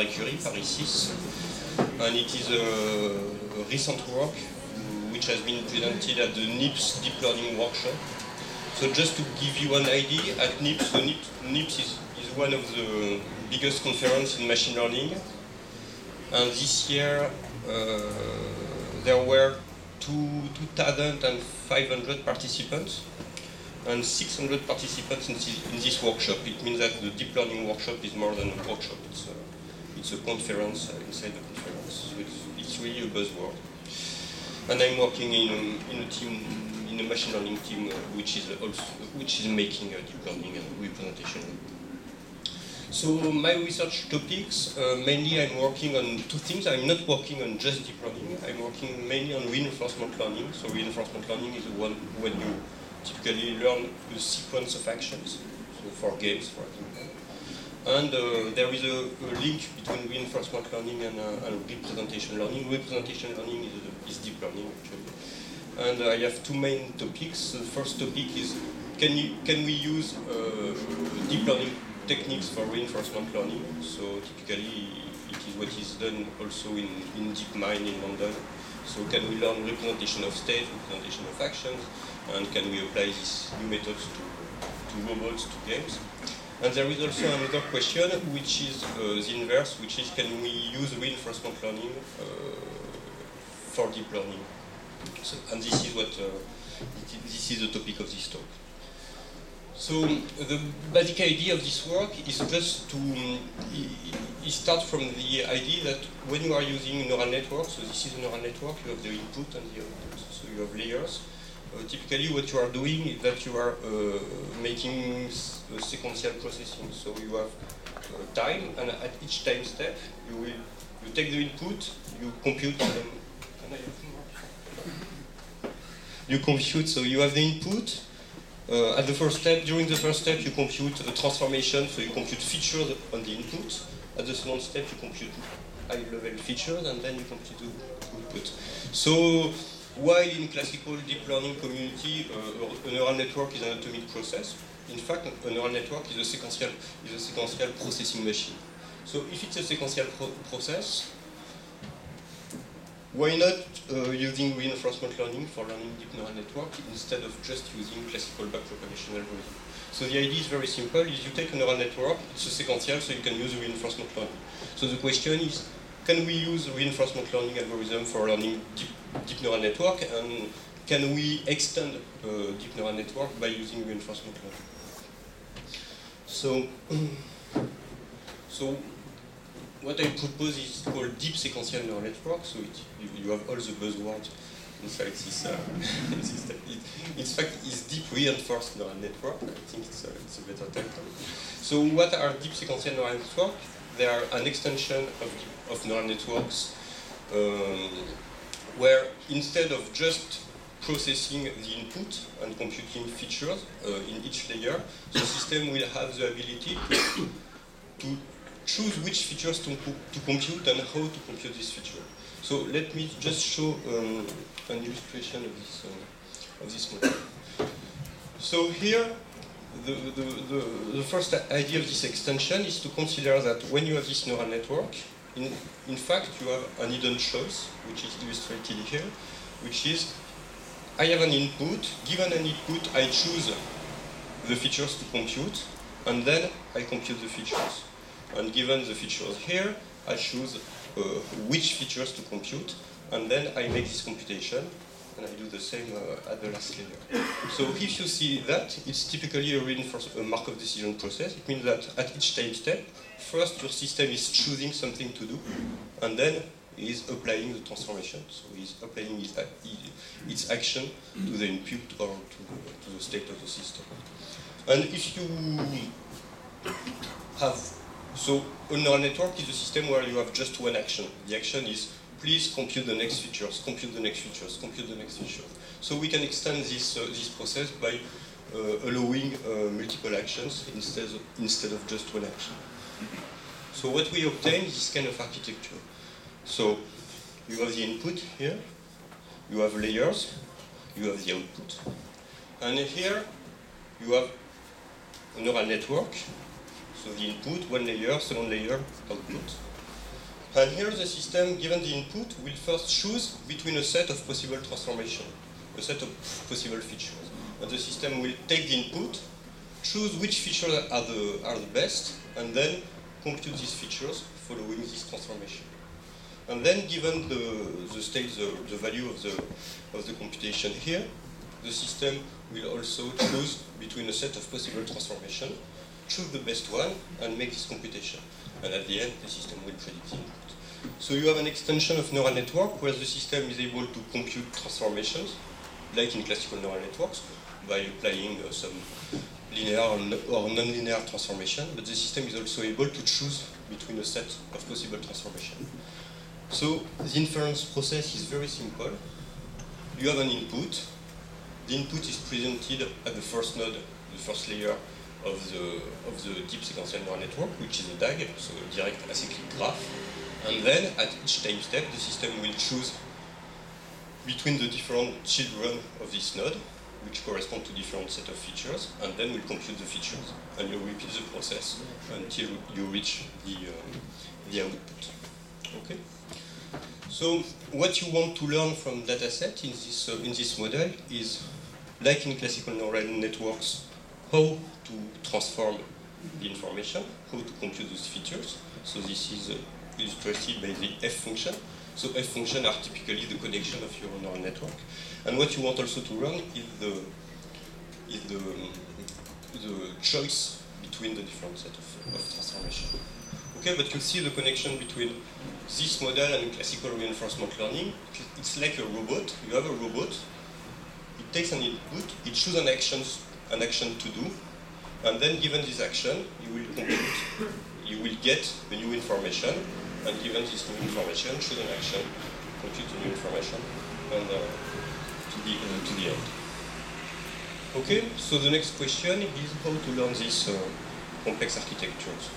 Marie Curie, Paris 6, and it is a recent work which has been presented at the NIPS Deep Learning Workshop. So just to give you an idea, at NIPS, so NIPS is one of the biggest conferences in machine learning, and this year there were 2,500 participants and 600 participants in this workshop. It means that the deep learning workshop is more than a workshop. It's a conference inside the conference. So it's really a buzzword. And I'm working in a team, in a machine learning team, which is making deep learning and representation. So my research topics, mainly I'm working on two things. I'm not working on just deep learning. I'm working mainly on reinforcement learning. So reinforcement learning is the one when you typically learn a sequence of actions, so for games, for example. And there is a link between reinforcement learning and representation learning. Representation learning is deep learning, actually. And I have two main topics. The first topic is, can we use deep learning techniques for reinforcement learning? So typically, it is what is done also in DeepMind in London. So can we learn representation of state, representation of actions, and can we apply these new methods to robots, to games? And there is also another question, which is the inverse, which is, can we use reinforcement learning for deep learning? So, and this is what this is the topic of this talk. So the basic idea of this work is just to start from the idea that when you are using neural networks, so this is a neural network, you have the input and the output, so you have layers. Typically what you are doing is that you are making sequential processing. So you have time, and at each time step, you take the input, you compute them. Can I have more? You compute, so you have the input. At the first step, during the first step, you compute a transformation, so you compute features on the input. At the second step, you compute high-level features, and then you compute the output. So, while in classical deep learning community, a neural network is an atomic process, in fact, a neural network is a sequential processing machine. So, if it's a sequential process, why not using reinforcement learning for learning deep neural network instead of just using classical backpropagation algorithm? So the idea is very simple, is you take a neural network, it's a sequential, so you can use reinforcement learning. So the question is, can we use reinforcement learning algorithm for learning deep neural network, and can we extend deep neural network by using reinforcement learning? So what I propose is called deep sequential neural network. So you have all the buzzwords inside this. In fact, it's deep reinforced neural network. I think it's a better title. So what are deep sequential neural networks? They are an extension of neural networks where instead of just processing the input and computing features in each layer, the system will have the ability to choose which features to compute and how to compute this feature. So let me just show an illustration of this model. So here, the first idea of this extension is to consider that when you have this neural network, in fact you have an hidden choice, which is illustrated here, which is, I have an input, given an input, I choose the features to compute, and then I compute the features. And given the features here, I choose which features to compute, and then I make this computation, and I do the same at the last layer. So if you see that, it's typically a Markov decision process. It means that at each time step, first your system is choosing something to do, and then is applying the transformation. So he's applying its action to the input or to the state of the system. And if you have, so a neural network is a system where you have just one action. The action is, please compute the next features, compute the next features, compute the next features. So we can extend this process by allowing multiple actions instead of just one action. So what we obtain is this kind of architecture. So you have the input here, you have layers, you have the output. And here you have a neural network. So the input, one layer, second layer, output. And here the system, given the input, will first choose between a set of possible transformations, a set of possible features. And the system will take the input, choose which features are the best, and then compute these features following this transformation. And then, given the state, the value of the computation here, the system will also choose between a set of possible transformations, choose the best one, and make this computation. And at the end, the system will predict the input. So you have an extension of neural network where the system is able to compute transformations, like in classical neural networks, by applying some linear or non-linear transformation, but the system is also able to choose between a set of possible transformations. So the inference process is very simple. You have an input. The input is presented at the first node, the first layer of the deep sequential neural network, which is a DAG, so a direct acyclic graph. And then at each time step, the system will choose between the different children of this node, which correspond to different set of features, and then will compute the features. And you repeat the process until you reach the output. Okay? So what you want to learn from dataset in this model is, like in classical neural networks, how to transform the information, how to compute those features. So this is illustrated by the F function. So F function are typically the connection of your neural network. And what you want also to learn is the choice between the different set of transformation. Okay, but you see the connection between this model and classical reinforcement learning. It's like a robot. You have a robot. It takes an input. It chooses an action to do, and then given this action, you will compute. You will get the new information, and given this new information, choose an action, compute the new information, and to the end. Okay, so the next question is how to learn these complex architectures.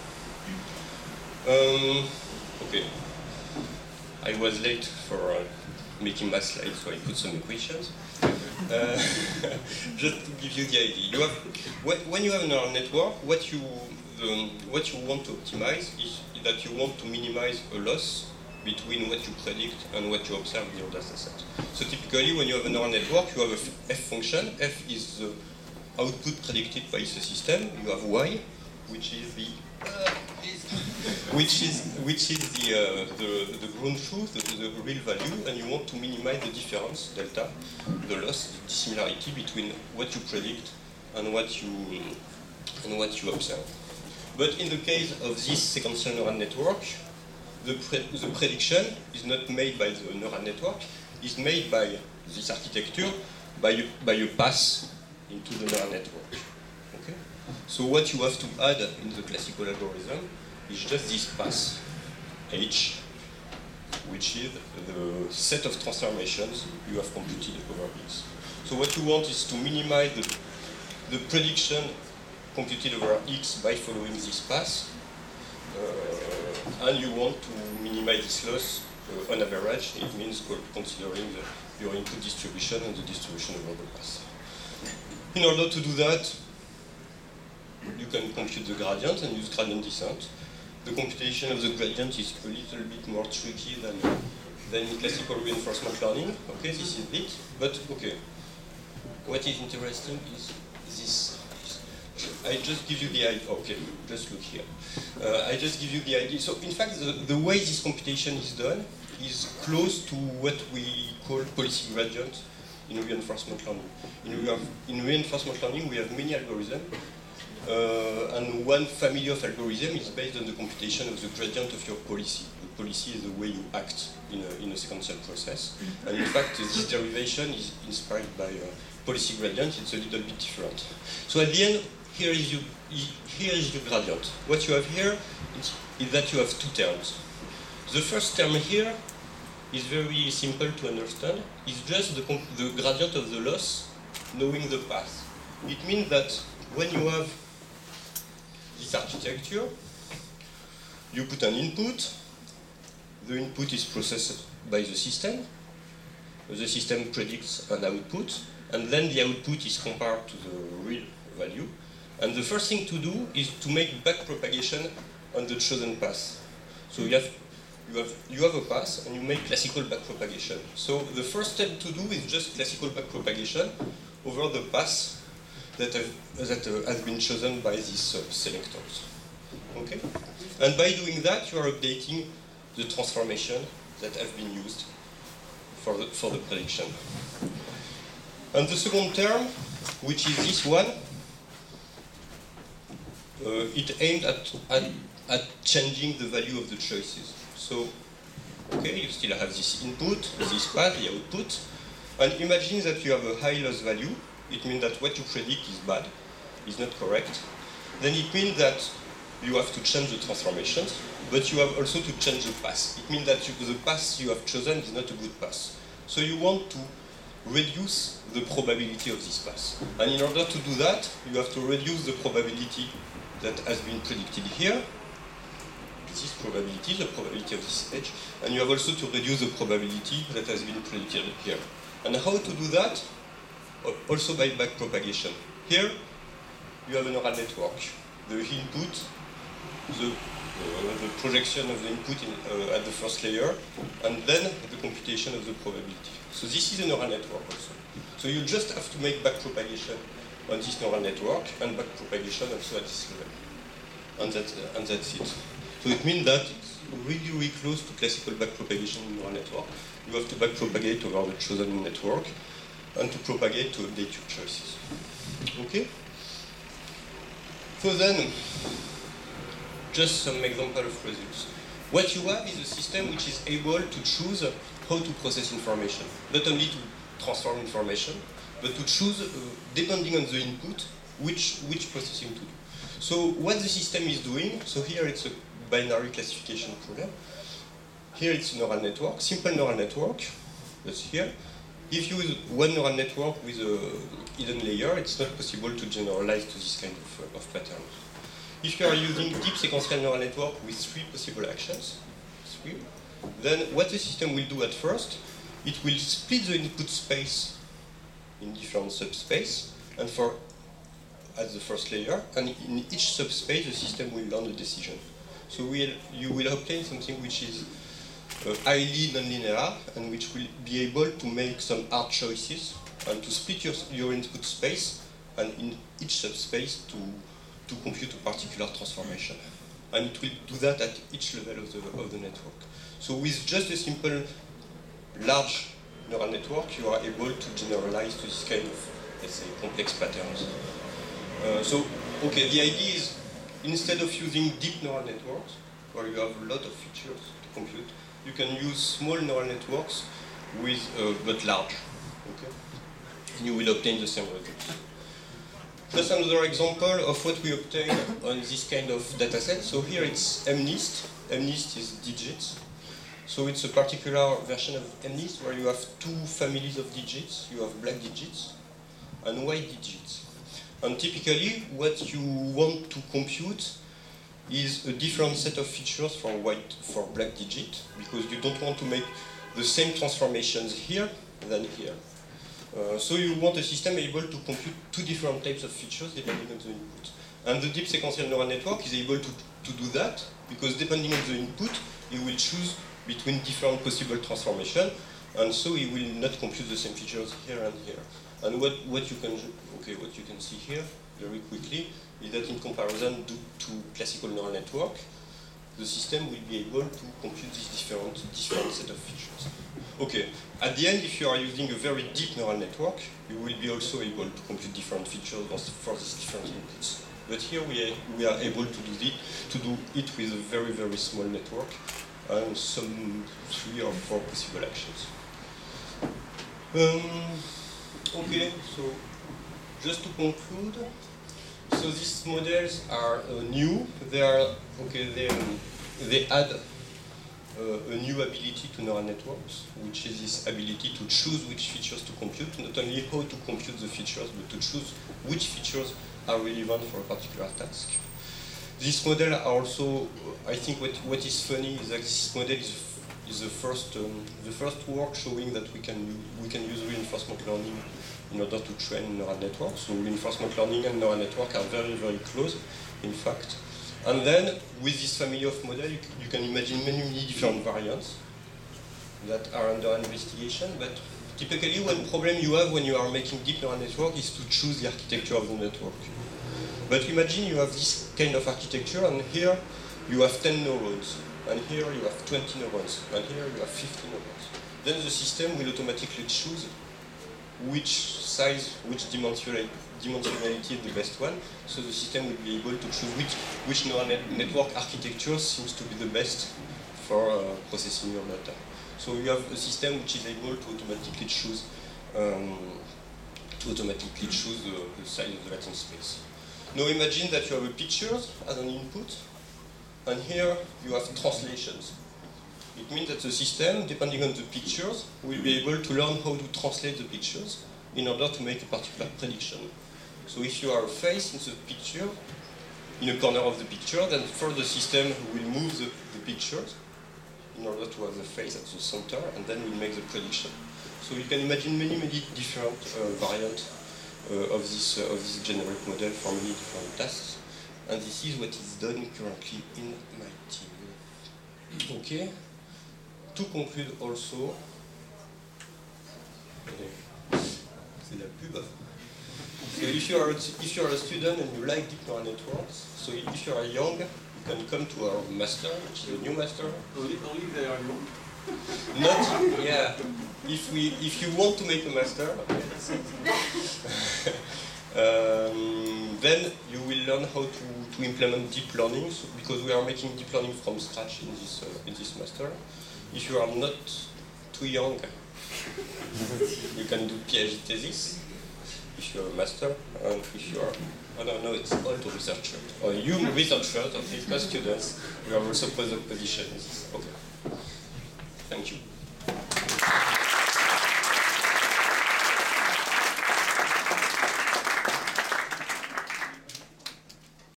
Okay, I was late for making my slides, so I put some equations. Just to give you the idea, you have when you have a neural network, what you want to optimize is that you want to minimize a loss between what you predict and what you observe in your dataset. So typically, when you have a neural network, you have a F function. F is the output predicted by the system. You have Y, which is the the ground truth, the real value, and you want to minimize the difference, delta, the loss, the dissimilarity between what you predict and what you observe. But in the case of this sequential neural network, the prediction is not made by the neural network, it's made by this architecture, by a pass into the neural network. Okay? So what you have to add in the classical algorithm is just this pass, H, which is the set of transformations you have computed over X. So what you want is to minimize the prediction computed over X by following this pass, and you want to minimize this loss on average. It means considering your input distribution and the distribution over the pass. In order to do that, you can compute the gradient and use gradient descent. The computation of the gradient is a little bit more tricky than in classical reinforcement learning. Okay, this is it. But okay, what is interesting is this. I just give you the idea. Okay, just look here. I just give you the idea. So in fact, the way this computation is done is close to what we call policy gradient in reinforcement learning. In reinforcement learning, we have many algorithms. And one family of algorithms is based on the computation of the gradient of your policy. The policy is the way you act in a sequential process. And in fact, this derivation is inspired by policy gradient. It's a little bit different. So at the end, here is your gradient. What you have here is that you have two terms. The first term here is very simple to understand. It's just the gradient of the loss knowing the path. It means that when you have this architecture, you put an input, the input is processed by the system predicts an output, and then the output is compared to the real value. And the first thing to do is to make back propagation on the chosen path. So you have you have a pass and you make classical backpropagation. So the first step to do is just classical backpropagation over the pass that has been chosen by these selectors. Okay? And by doing that, you are updating the transformation that have been used for the prediction. And the second term, which is this one, it aimed at changing the value of the choices. So, okay, you still have this input, this path, the output, and imagine that you have a high loss value. It means that what you predict is bad, is not correct. Then it means that you have to change the transformations, but you have also to change the path. It means that the path you have chosen is not a good path. So you want to reduce the probability of this path. And in order to do that, you have to reduce the probability that has been predicted here, this probability, the probability of this edge, and you have also to reduce the probability that has been predicted here. And how to do that? Also by backpropagation. Here, you have a neural network. The input, the projection of the input at the first layer, and then the computation of the probability. So this is a neural network also. So you just have to make backpropagation on this neural network and backpropagation also at this level. And that's it. So it means that it's really, really close to classical backpropagation in neural network. You have to backpropagate over the chosen network and to propagate to update your choices. Okay? So then, just some example of results. What you have is a system which is able to choose how to process information. Not only to transform information, but to choose, depending on the input, which processing to do. So what the system is doing, so here it's a binary classification problem. Here it's a neural network, simple neural network, that's here. If you use one neural network with a hidden layer, it's not possible to generalize to this kind of pattern. If you are using deep sequential neural network with 3 possible actions, then what the system will do at first, it will split the input space in different subspace, and at the first layer, and in each subspace the system will learn a decision. So you will obtain something which is highly nonlinear and which will be able to make some hard choices and to split your input space and in each subspace to compute a particular transformation. And it will do that at each level of the network. So with just a simple large neural network, you are able to generalize to this kind of, let's say, complex patterns. So, okay, the idea is, instead of using deep neural networks, where you have a lot of features to compute, you can use small neural networks with, but large, okay? And you will obtain the same results. Just another example of what we obtain on this kind of data set. So here it's MNIST. MNIST is digits. So it's a particular version of MNIST where you have 2 families of digits. You have black digits and white digits. And typically, what you want to compute is a different set of features for black digit, because you don't want to make the same transformations here than here. So you want a system able to compute 2 different types of features depending on the input. And the deep sequential neural network is able to do that, because depending on the input, it will choose between different possible transformations, and so it will not compute the same features here and here. And what you can see here very quickly is that in comparison to classical neural network, the system will be able to compute these different set of features. Okay, at the end, if you are using a very deep neural network, you will be also able to compute different features for these different inputs. But here we are able to do it with a very, very small network and some 3 or 4 possible actions. Okay, so just to conclude, so these models are new. They add a new ability to neural networks, which is this ability to choose which features to compute, not only how to compute the features, but to choose which features are relevant for a particular task. This model are also, I think what is funny is that this model is the first work showing that we can use reinforcement learning in order to train neural networks. So reinforcement learning and neural network are very, very close, in fact. And then, with this family of models, you can imagine many different variants that are under investigation. But typically, one problem you have when you are making deep neural network is to choose the architecture of the network. But imagine you have this kind of architecture, and here you have 10 neurons, and here you have 20 neurons, and here you have 50 neurons. Then the system will automatically choose which size, which dimensionality is the best one, so the system will be able to choose which neural network architecture seems to be the best for processing your data. So you have a system which is able to automatically choose the size of the latent space. Now imagine that you have a pictures as an input, and here you have translations. It means that the system, depending on the pictures, will be able to learn how to translate the pictures in order to make a particular prediction. So if you are a face in the picture, in a corner of the picture, then first the system will move the pictures in order to have the face at the center, and then will make the prediction. So you can imagine many different variants of this generic model for many different tasks. And this is what is done currently in my team. Okay. To conclude also, c'est la pub. So if you are a student and you like deep neural networks, so if you are young, you can come to our master, which is a new master. Only they are young. Not, yeah. If you want to make a master, then you will learn how to implement deep learning, because we are making deep learning from scratch in this master. If you are not too young, you can do PhD thesis. If you are a master, and if you are, I don't know, it's all to researchers. Or you researchers, or physical students, you have also postdoc positions. Okay. Thank you.